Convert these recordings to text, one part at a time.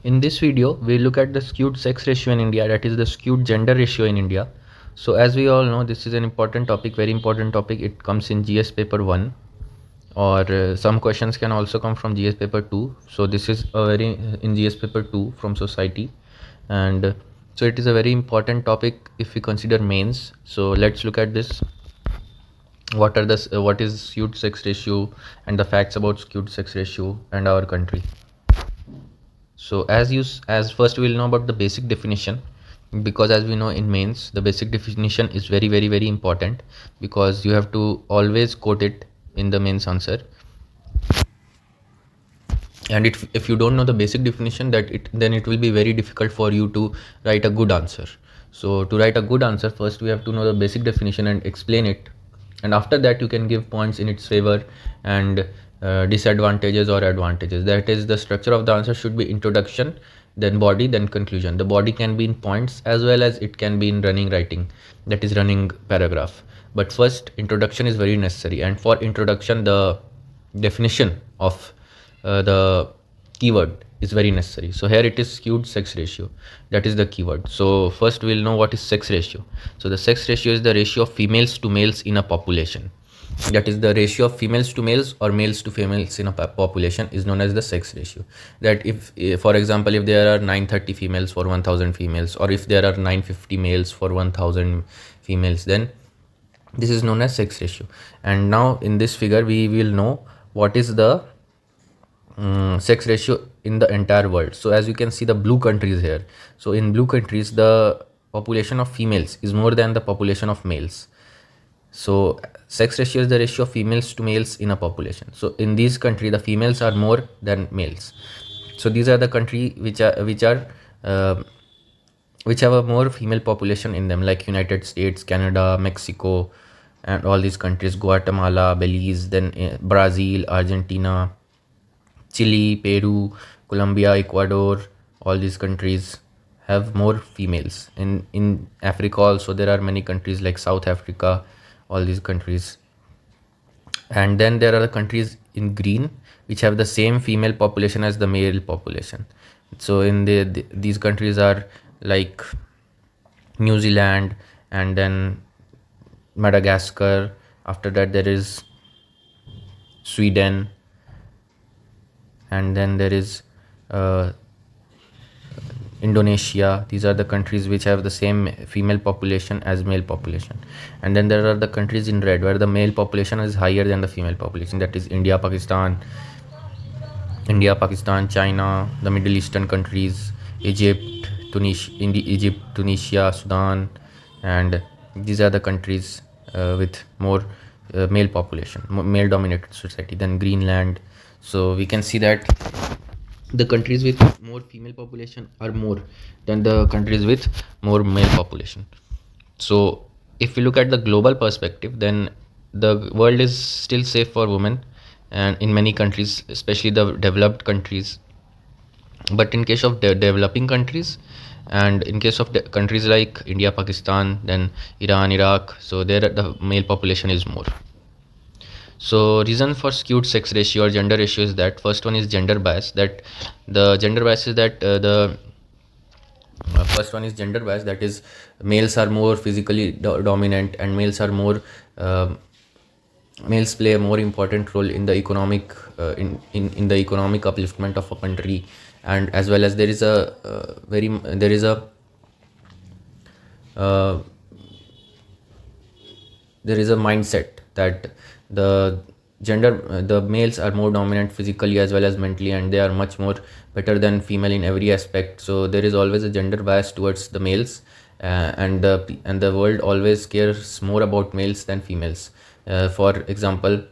In this video, we look at the skewed sex ratio in India, that is the skewed gender ratio in India. So as we all know, this is an important topic, very important topic. It comes in GS paper 1, or some questions can also come from GS paper 2. So this is a very in GS paper 2 from society, and so it is a very important topic if we consider mains. So let's look at this. What is skewed sex ratio and the facts about skewed sex ratio and our country. So as first we will know about the basic definition, because as we know in mains the basic definition is very important, because you have to always quote it in the mains answer. And if you don't know the basic definition, then it will be very difficult for you to write a good answer. So to write a good answer, first we have to know the basic definition and explain it, and after that you can give points in its favor and disadvantages or advantages. That is, the structure of the answer should be introduction, then body, then conclusion. The body can be in points as well as it can be in running writing, that is running paragraph. But first, introduction is very necessary, and for introduction the definition of the keyword is very necessary. So here it is skewed sex ratio, that is the keyword. So first we'll know what is sex ratio. So the sex ratio is the ratio of females to males in a population. That is, the ratio of females to males or males to females in a population is known as the sex ratio. That if for example, if there are 930 females for 1000 females, or if there are 950 males for 1000 females, then this is known as sex ratio. And now in this figure we will know what is the sex ratio in the entire world. So as you can see the blue countries here, so in blue countries the population of females is more than the population of males. So sex ratio is the ratio of females to males in a population. So in these countries the females are more than males. So these are the countries which have a more female population in them, like United States, Canada, Mexico, and all these countries, Guatemala, Belize, then Brazil, Argentina, Chile, Peru, Colombia, Ecuador. All these countries have more females. In Africa also there are many countries like South Africa, all these countries. And then there are the countries in green which have the same female population as the male population. So in these countries are like New Zealand, and then Madagascar. After that there is Sweden, and then there is Indonesia. These are the countries which have the same female population as male population. And then there are the countries in red where the male population is higher than the female population, that is India, Pakistan, China, the Middle Eastern countries, Egypt, Tunisia, Sudan, and these are the countries with more male population, male dominated society, than Greenland. So we can see that the countries with more female population are more than the countries with more male population. So if we look at the global perspective, then the world is still safe for women, and in many countries, especially the developed countries. But in case of developing countries, and in case of countries like India, Pakistan, then Iran, Iraq, so there the male population is more. So reason for skewed sex ratio or gender ratio is that first one is gender bias. That the gender bias is that the first one is gender bias, that is males are more physically dominant, and males are more males play a more important role in the economic in the economic upliftment of a country. And as well as there is a mindset that the males are more dominant physically as well as mentally, and they are much more better than female in every aspect. So there is always a gender bias towards the males, and the world always cares more about males than females. For example,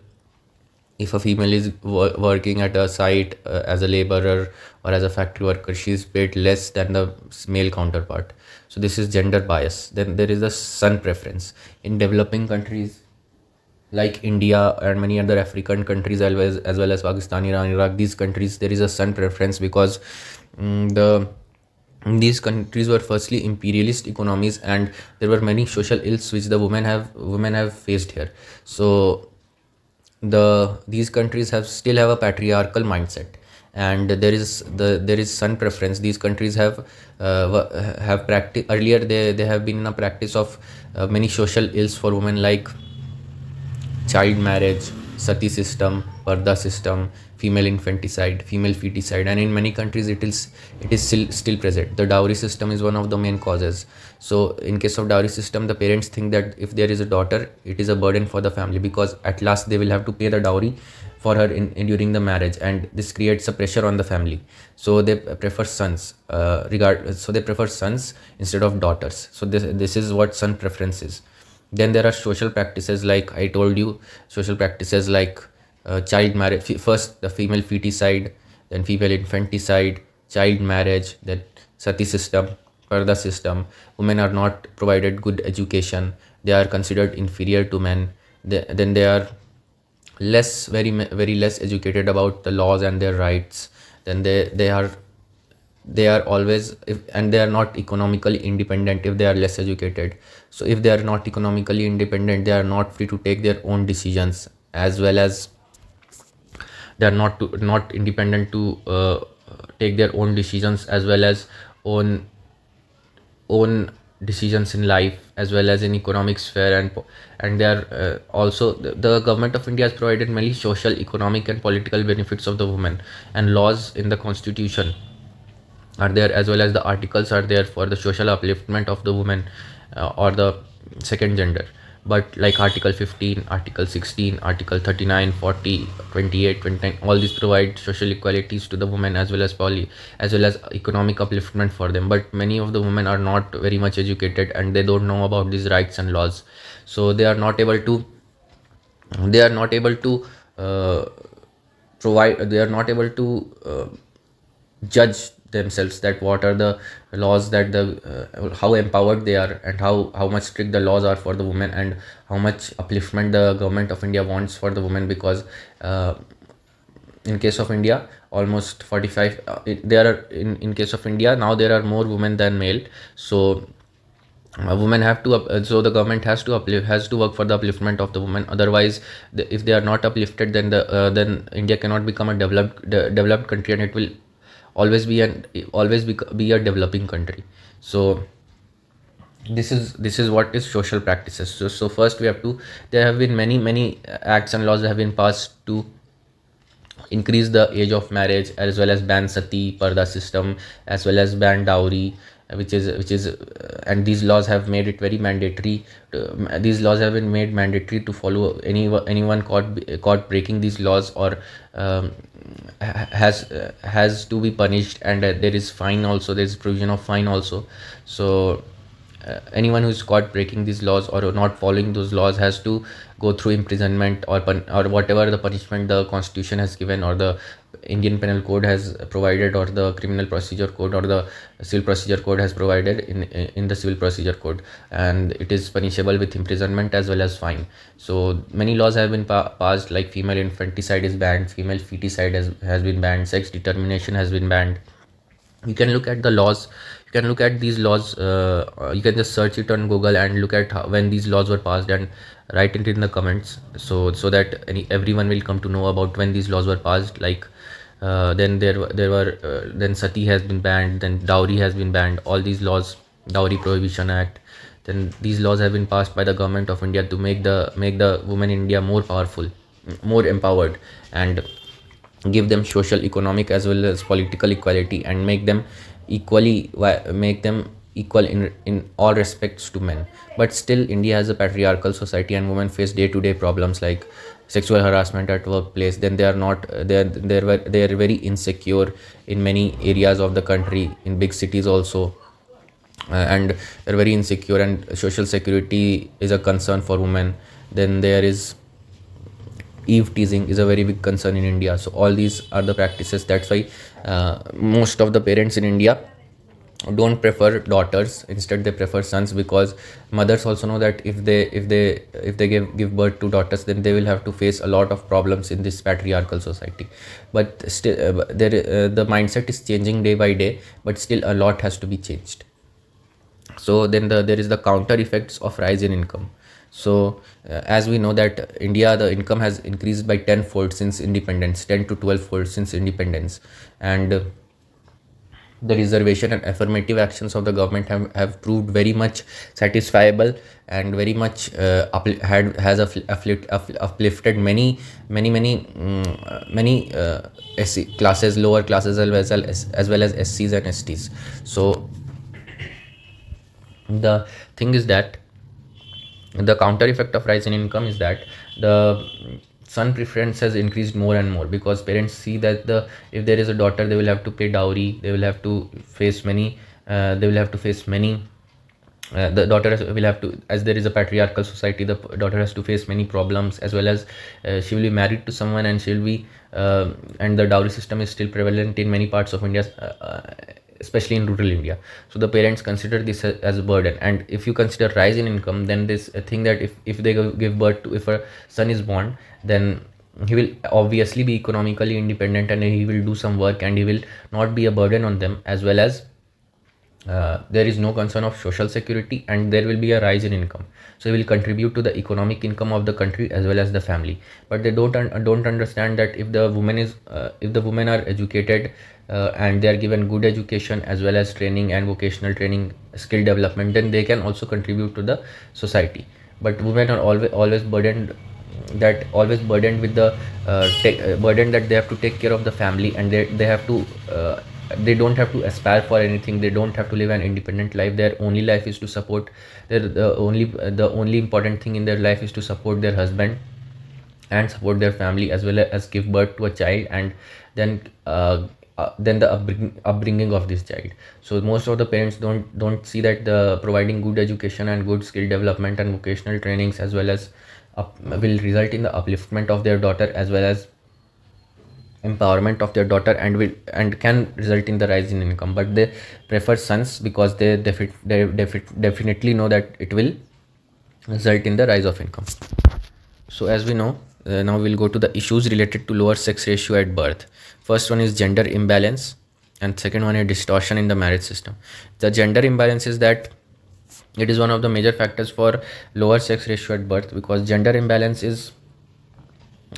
if a female is working at a site as a laborer or as a factory worker, she is paid less than the male counterpart. So this is gender bias. Then there is a son preference. In developing countries like India and many other African countries, as well as Pakistan, Iran, Iraq, these countries, there is a son preference, because these countries were firstly imperialist economies, and there were many social ills which the women have faced here. So these countries still have a patriarchal mindset, and there is son preference. These countries have practice earlier, they have been in a practice of many social ills for women, like child marriage, sati system, parda system, female infanticide, female feticide, and in many countries it is still present. The dowry system is one of the main causes. So in case of dowry system, the parents think that if there is a daughter, it is a burden for the family, because at last they will have to pay the dowry for her in during the marriage, and this creates a pressure on the family. So they prefer sons, so they prefer sons instead of daughters. So this is what son preference is. Then there are social practices, like I told you, social practices like child marriage, first the female feticide, then female infanticide, child marriage, then sati system, parda system. Women are not provided good education, they are considered inferior to men. Then they are very less educated about the laws and their rights. Then they are always, and they are not economically independent if they are less educated. So if they are not economically independent, they are not free to take their own decisions, as well as they are not independent to take their own decisions, as well as own decisions in life, as well as in economic sphere. And they are also, the government of India has provided many social, economic and political benefits of the women, and laws in the constitution are there, as well as the articles are there for the social upliftment of the woman, or the second gender. But like article 15, article 16, article 39, 40, 28, 29, all these provide social equalities to the women, as well as economic upliftment for them. But many of the women are not very much educated, and they don't know about these rights and laws. So they are not able to uh, provide they are not able to judge themselves, that what are the laws, that the how empowered they are, and how much strict the laws are for the women, and how much upliftment the government of India wants for the women. Because in case of India, almost 45 there are in case of India now, there are more women than male. So women have to so the government has to work for the upliftment of the women. Otherwise, if they are not uplifted, then India cannot become a developed country, and it will always be a developing country. So this is what is social practices. So first we have to, there have been many acts and laws that have been passed to increase the age of marriage, as well as ban sati, parda system, as well as ban dowry, which is and these laws have made it very mandatory. These laws have been made mandatory to follow. Anyone caught breaking these laws, or has to be punished, and there is fine also, there is provision of fine also. So anyone who is caught breaking these laws or not following those laws has to go through imprisonment, or whatever the punishment the constitution has given, or the Indian penal code has provided, or the criminal procedure code, or the civil procedure code has provided in the civil procedure code, and it is punishable with imprisonment as well as fine. So many laws have been passed, like female infanticide is banned, female feticide has been banned, sex determination has been banned. You can look at the laws, you can look at these laws, you can just search it on Google and look at when these laws were passed, and write it in the comments, so that everyone will come to know about when these laws were passed. Like then there were then sati has been banned, then dowry has been banned, all these laws, dowry prohibition act. Then these laws have been passed by the government of India to make the women in India more powerful, more empowered, and give them social, economic as well as political equality, and make them equal in all respects to men. But still India has a patriarchal society, and women face day to day problems like sexual harassment at workplace. Then they are not they are very insecure in many areas of the country, in big cities also. And they're very insecure, and social security is a concern for women. Then there is eve teasing is a very big concern in India. So all these are the practices. That's why most of the parents in India don't prefer daughters, instead they prefer sons, because mothers also know that if they give birth to daughters, then they will have to face a lot of problems in this patriarchal society. But still the mindset is changing day by day, but still a lot has to be changed. So then there is the counter effects of rise in income. So as we know that India, the income has increased by 10-fold since independence, 10 to 12-fold since independence. And the reservation and affirmative actions of the government have proved very much satisfiable, and very much uplifted many SC classes, lower classes, as well as SCs and STs. So the thing is that the counter effect of rise in income is that the son preference has increased more and more, because parents see that if there is a daughter, they will have to pay dowry, they will have to face many the daughter will have to, as there is a patriarchal society, the daughter has to face many problems, as well as she will be married to someone, and she'll be and the dowry system is still prevalent in many parts of India, especially in rural India. So the parents consider this as a burden. And if you consider rise in income, then this thing that if they give birth to, if a son is born, then he will obviously be economically independent, and he will do some work, and he will not be a burden on them, as well as there is no concern of social security, and there will be a rise in income. So he will contribute to the economic income of the country as well as the family. But they don't understand that if the women are educated, and they are given good education as well as training and vocational training, skill development, then they can also contribute to the society. But women are always burdened with the burden that they have to take care of the family, and they have to they don't have to aspire for anything, they don't have to live an independent life. Their only life is to support the only important thing in their life is to support their husband and support their family, as well as give birth to a child, and then the upbringing of this child. So most of the parents don't see that the providing good education and good skill development and vocational trainings, as well as will result in the upliftment of their daughter, as well as empowerment of their daughter, and can result in the rise in income. But they prefer sons because they definitely know that it will result in the rise of income. So as we know, now we'll go to the issues related to lower sex ratio at birth. First one is gender imbalance, and second one is distortion in the marriage system. The gender imbalance is that it is one of the major factors for lower sex ratio at birth, because gender imbalance is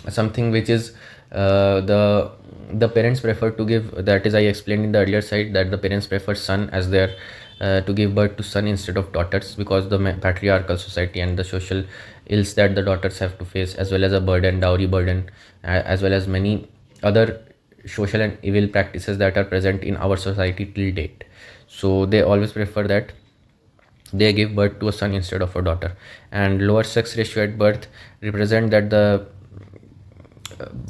something which is the parents prefer to give, that is, I explained in the earlier side, that the parents prefer son as their to give birth to son instead of daughters, because the patriarchal society and the social ills that the daughters have to face, as well as a dowry burden, as well as many other social and evil practices that are present in our society till date. So they always prefer that they give birth to a son instead of a daughter. And lower sex ratio at birth represent that the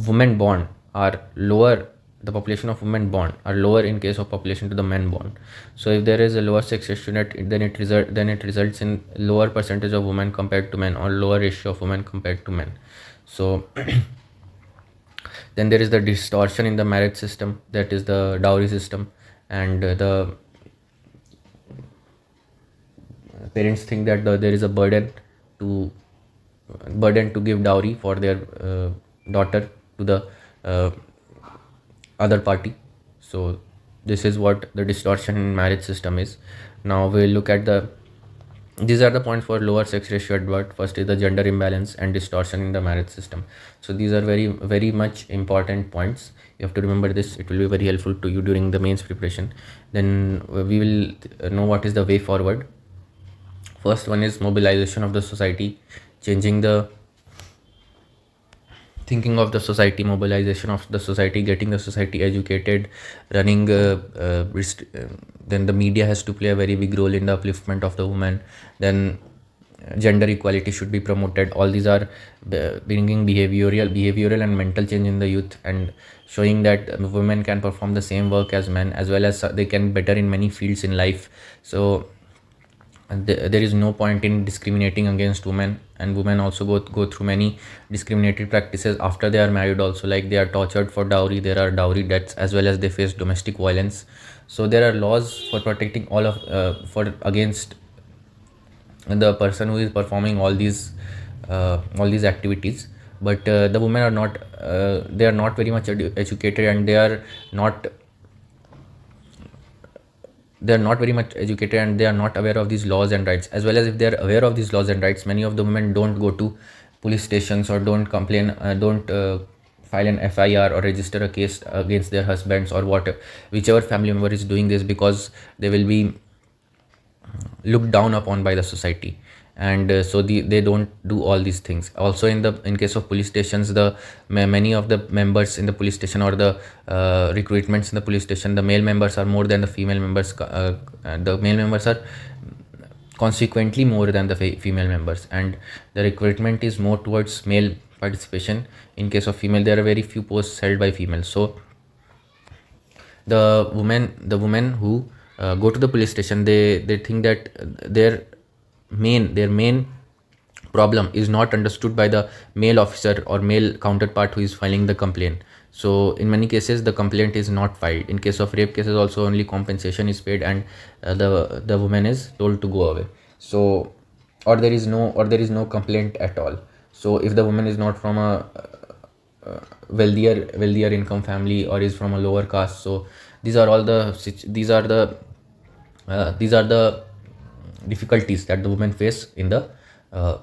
women born are lower, the population of women born are lower in case of population to the men born. So if there is a lower sex ratio, then it results in lower percentage of women compared to men, or lower ratio of women compared to men. So then there is the distortion in the marriage system, that is the dowry system. And the parents think that there is a burden to give dowry for their daughter to the other party. So this is what the distortion in marriage system is. Now we'll look at these are the points for lower sex ratio at birth. First is the gender imbalance and distortion in the marriage system. So these are very, very much important points. You have to remember this. It will be very helpful to you during the mains preparation. Then we will know what is the way forward. First one is mobilization of the society, changing the thinking of the society, mobilization of the society, getting the society educated, running then the media has to play a very big role in the upliftment of the woman. Then gender equality should be promoted. All these are bringing behavioral and mental change in the youth, and showing that women can perform the same work as men, as well as they can better in many fields in life. So there is no point in discriminating against women, and women also go through many discriminatory practices after they are married also, like they are tortured for dowry, there are dowry deaths, as well as they face domestic violence. So there are laws for protecting all of for against the person who is performing all these activities. But the women are not they are not very much educated, and they are not they are not very much educated, and they are not aware of these laws and rights. As well as if they are aware of these laws and rights, many of the women don't go to police stations or don't complain, don't file an FIR or register a case against their husbands or what, whichever family member is doing this, because they will be looked down upon by the society. And so they don't do all these things. Also, in case of police stations, many of the members in the police station, or the recruitments in the police station, the male members are more than the female members. The male members are consequently more than the female members, and the recruitment is more towards male participation. In case of female, there are very few posts held by females. So the women who go to the police station, they think that their main problem is not understood by the male officer or male counterpart who is filing the complaint. So in many cases the complaint is not filed. In case of rape cases also, only compensation is paid, and the woman is told to go away. So or there is no complaint at all. So if the woman is not from a wealthier income family, or is from a lower caste, so these are all the these are the difficulties that the women face in the uh,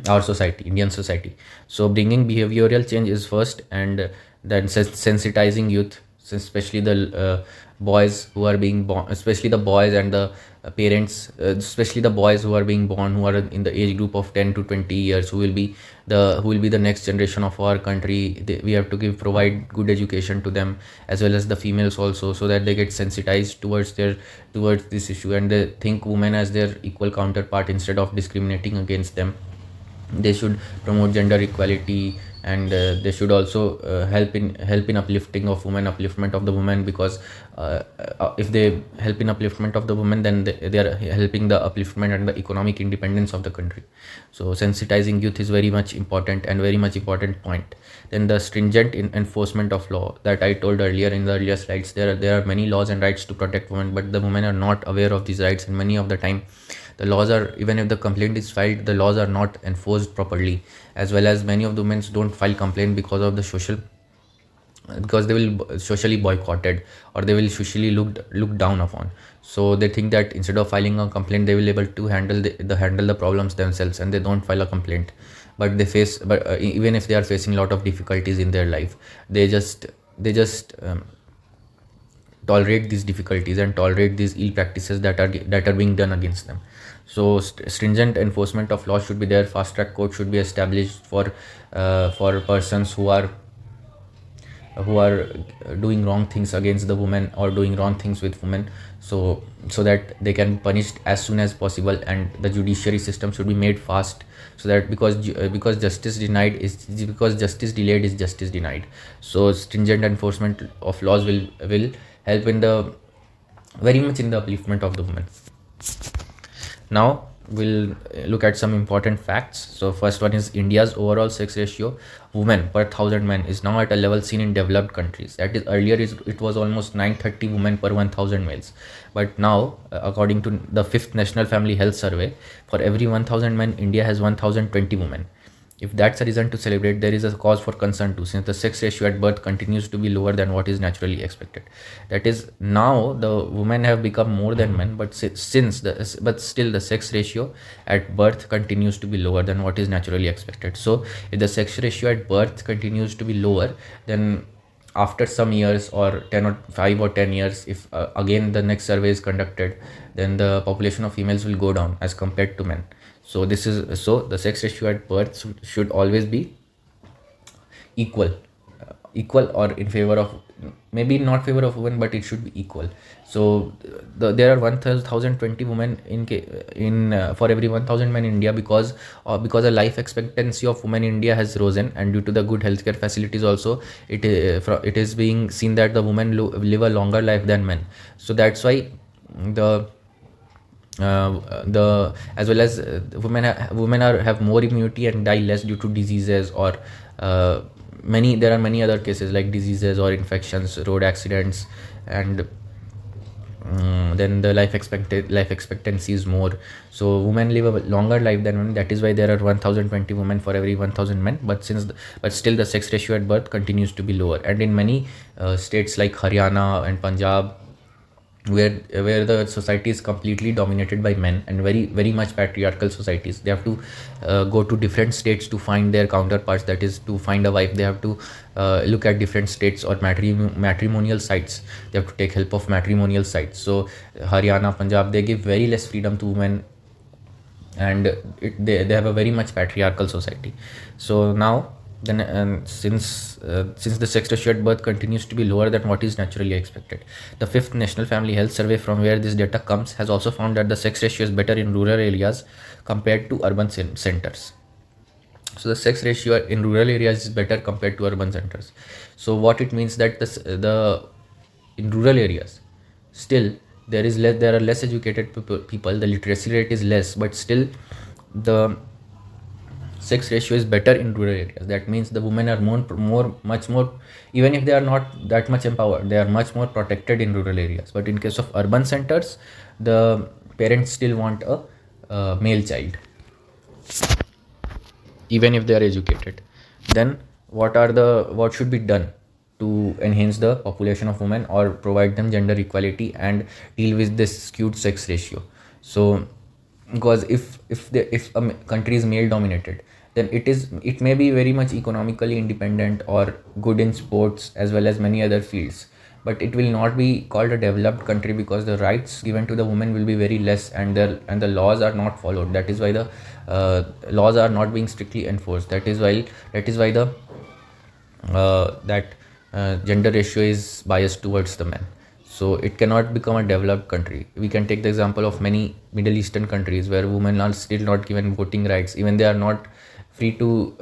our society, Indian society. So bringing behavioral change is first, and then sensitizing youth, especially the boys who are being born, especially the boys and the parents, especially the boys who are being born, who are in the age group of 10 to 20 years, who will be the next generation of our country. We have to provide good education to them, as well as the females also, so that they get sensitized towards this issue, and they think women as their equal counterpart instead of discriminating against them. They should promote gender equality, and they should also help in upliftment of the women, because if they help in upliftment of the women, then they are helping the upliftment and the economic independence of the country. So sensitizing youth is very much important, and very much important point. Then the stringent enforcement of law, that I told earlier in the earlier slides, there are many laws and rights to protect women, but the women are not aware of these rights, and many of the time the laws are, even if the complaint is filed, the laws are not enforced properly. As well as many of the women don't file complaint because they will socially boycotted, or they will socially looked down upon. So they think that instead of filing a complaint, they will able to handle the problems themselves, and they don't file a complaint. But even if they are facing a lot of difficulties in their life, they just tolerate these difficulties and tolerate these ill practices that are being done against them. So stringent enforcement of law should be there. Fast track court should be established for persons who are doing wrong things against the women, or doing wrong things with women, so that they can be punished as soon as possible. And the judiciary system should be made fast, so that because justice delayed is justice denied. So stringent enforcement of laws will help in the very much in the upliftment of the women. Now we'll look at some important facts. So first one is India's overall sex ratio, women per 1,000 men, is now at a level seen in developed countries. That is, earlier it was almost 930 women per 1,000 males, but now according to the 5th National Family Health Survey, for every 1,000 men, India has 1,020 women. If that's a reason to celebrate, there is a cause for concern too, since the sex ratio at birth continues to be lower than what is naturally expected. That is, now the women have become more than men, but still the sex ratio at birth continues to be lower than what is naturally expected. So if the sex ratio at birth continues to be lower, then after some years, or 10 or 5 or 10 years, if again the next survey is conducted, then the population of females will go down as compared to men. So the sex ratio at birth should always be equal, or in favor of, maybe not favor of women, but it should be equal. So there are 1,020 women for every 1,000 men in India, because the life expectancy of women in India has risen, and due to the good healthcare facilities also, it is being seen that the women live a longer life than men. So that's why as well as women have more immunity and die less due to diseases, or there are many other cases like diseases or infections, road accidents, and then the life expectancy is more. So women live a longer life than men. That is why there are 1,020 women for every 1,000 men, but still the sex ratio at birth continues to be lower. And in many states like Haryana and Punjab, where the society is completely dominated by men and very much patriarchal societies. They have to go to different states to find their counterparts, that is to find a wife. They have to look at different states or matrimonial sites. They have to take help of matrimonial sites. So Haryana, Punjab, they give very less freedom to women, and they have a very much patriarchal society. So now then, since the sex ratio at birth continues to be lower than what is naturally expected, the fifth National Family Health Survey, from where this data comes, has also found that the sex ratio is better in rural areas compared to urban centers. So the sex ratio in rural areas is better compared to urban centers. So what it means that the in rural areas still there are less educated people, the literacy rate is less, but still the sex ratio is better in rural areas. That means the women are much more, even if they are not that much empowered, they are much more protected in rural areas. But in case of urban centers, the parents still want a male child, even if they are educated. Then what should be done to enhance the population of women or provide them gender equality and deal with this skewed sex ratio? So because if a country is male dominated, then it may be very much economically independent or good in sports as well as many other fields, but it will not be called a developed country because the rights given to the women will be very less, and the laws are not followed. That is why the laws are not being strictly enforced. That is why the that gender ratio is biased towards the men. So it cannot become a developed country. We can take the example of many Middle Eastern countries where women are still not given voting rights. Even they are not free to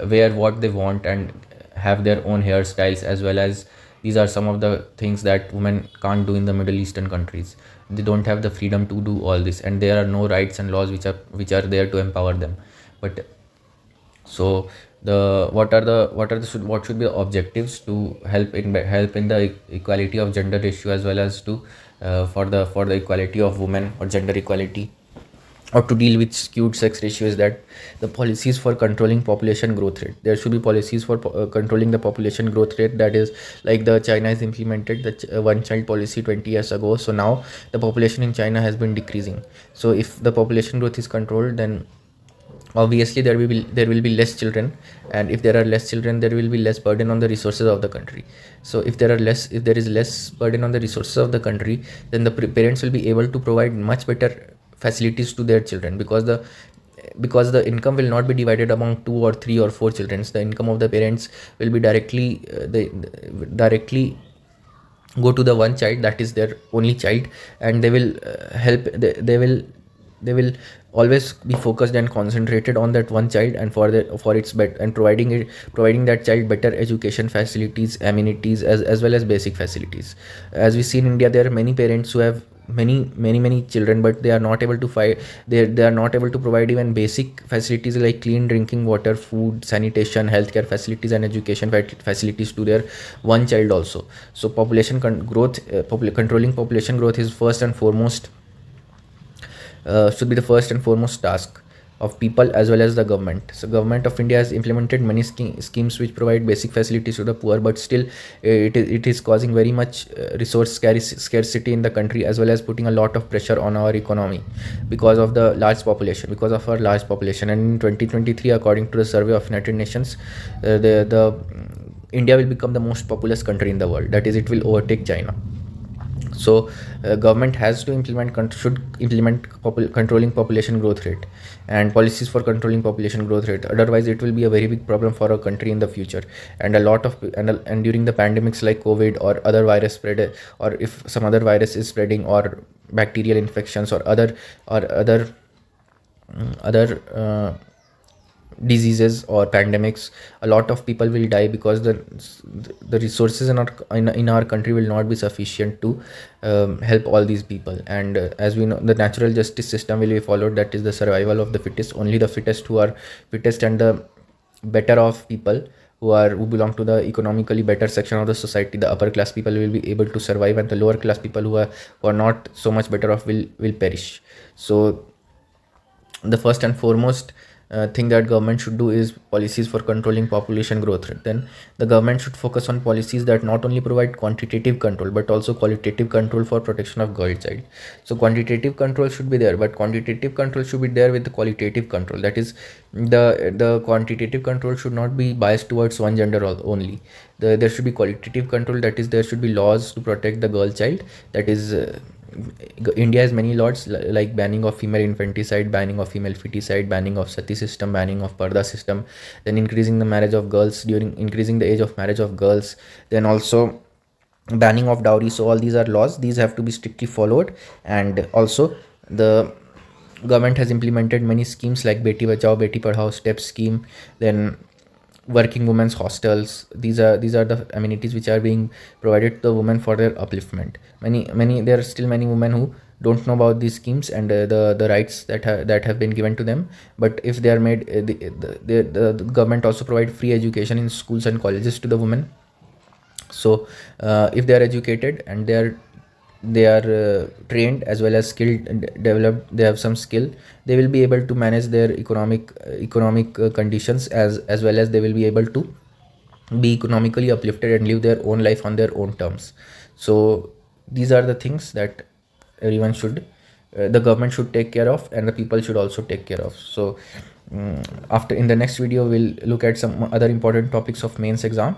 wear what they want and have their own hairstyles, as well as these are some of the things that women can't do in the Middle Eastern countries. They don't have the freedom to do all this, and there are no rights and laws which are there to empower them. But so the what should be the objectives to help in the equality of gender ratio, as well as to for the equality of women or gender equality, or to deal with skewed sex ratio, is that the policies for controlling population growth rate. There should be policies for controlling the population growth rate. That is like the China has implemented the one child policy 20 years ago. So now the population in China has been decreasing. So if the population growth is controlled, then obviously there will be less children, and if there are less children, there will be less burden on the resources of the country. So if there is less burden on the resources of the country, then the parents will be able to provide much better facilities to their children, because the income will not be divided among 2 or 3 or 4 children. The income of the parents will be directly go to the one child, that is their only child, and they will help they will always be focused and concentrated on that one child, and for its and providing that child better education facilities, amenities, as well as basic facilities. As we see in India, there are many parents who have many children, but they are not able to they are not able to provide even basic facilities like clean drinking water, food, sanitation, healthcare facilities, and education facilities to their one child also. So controlling population growth is first and foremost should be the first and foremost task of people as well as the government. So government of India has implemented many schemes which provide basic facilities to the poor, but still it is causing very much resource scarcity in the country, as well as putting a lot of pressure on our economy because of our large population. And in 2023, according to the survey of United Nations, the India will become the most populous country in the world. That is, it will overtake China. So government has to should implement controlling population growth rate and policies for controlling population growth rate. Otherwise it will be a very big problem for our country in the future. And a lot of and during the pandemics like COVID or other virus spread, or if some other virus is spreading, or bacterial infections, or other diseases or pandemics, a lot of people will die because the resources in our country will not be sufficient to help all these people. And as we know, the natural justice system will be followed, that is the survival of the fittest. Only the fittest who are fittest and the better off people who belong to the economically better section of the society, the upper class people, will be able to survive, and the lower class people who are not so much better off will perish. So the first and foremost thing that government should do is policies for controlling population growth rate. Then the government should focus on policies that not only provide quantitative control but also qualitative control for protection of girl child. So quantitative control should be there, but quantitative control should be there with the qualitative control. That is, the quantitative control should not be biased towards one gender only. There should be qualitative control, that is, there should be laws to protect the girl child. That is, India has many laws like banning of female infanticide, banning of female feticide, banning of sati system, banning of parda system, then increasing the marriage of girls, during increasing the age of marriage of girls, then also banning of dowry. So all these are laws, these have to be strictly followed. And also the government has implemented many schemes like beti bachao beti padhao step scheme, then working women's hostels. These are the amenities which are being provided to the women for their upliftment. Many there are still many women who don't know about these schemes and the rights that have been given to them. But if they are made, the government also provide free education in schools and colleges to the women. So if they are educated and they are trained as well as skilled and developed, they have some skill, they will be able to manage their economic conditions, as well as they will be able to be economically uplifted and live their own life on their own terms. So these are the things that everyone should, the government should take care of, and the people should also take care of. So after, in the next video, we'll look at some other important topics of mains exam.